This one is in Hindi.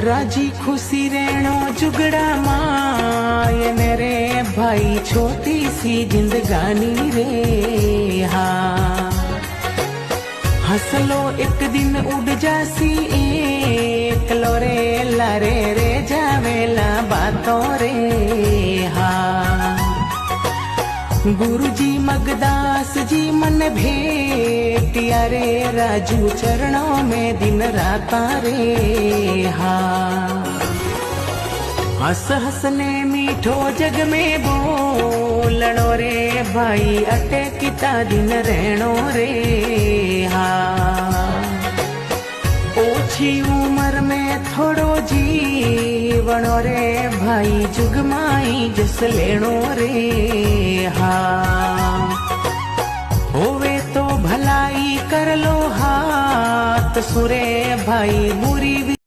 राजी खुशी रहनो जुगड़ा मायन रे भाई, छोटी सी जिंदगानी रे हाँ। हंसलो एक दिन उड़ जासी एकलो रे लारे रे जावेला बातों रे हाँ। गुरुजी मगदास जी मन भेटिया रे, राजू चरणों में दिन राता रे हाँ। हंस हंसने मीठो जग में बोलणो रे भाई, अटे किता दिन रहणो रे हाँ। ओछी उम्र में थोड़ो जीवणो रे भाई, जुगमाई जस लेणो रे हाँ। होवे तो भलाई कर लो हाथ सुरे भाई, बुरी